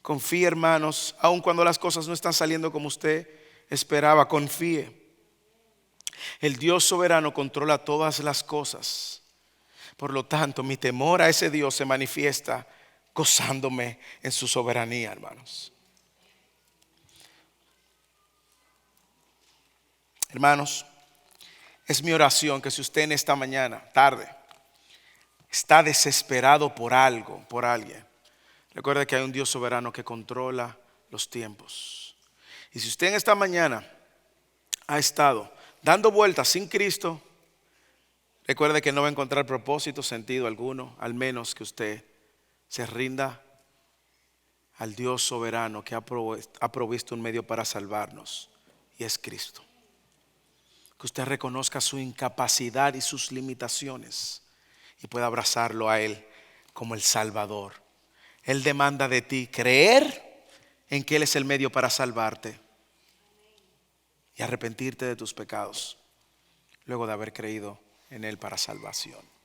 Confíe, hermanos, aun cuando las cosas no están saliendo como usted esperaba, confíe. El Dios soberano controla todas las cosas. Por lo tanto, mi temor a ese Dios se manifiesta gozándome en su soberanía, hermanos. Hermanos, es mi oración que si usted en esta mañana, tarde, está desesperado por algo, por alguien, recuerde que hay un Dios soberano que controla los tiempos. Y si usted en esta mañana ha estado dando vueltas sin Cristo, recuerde que no va a encontrar propósito, sentido alguno, al menos que usted se rinda al Dios soberano que ha provisto un medio para salvarnos, y es Cristo. Que usted reconozca su incapacidad y sus limitaciones y pueda abrazarlo a Él como el Salvador. Él demanda de ti creer en que Él es el medio para salvarte y arrepentirte de tus pecados luego de haber creído en Él para salvación.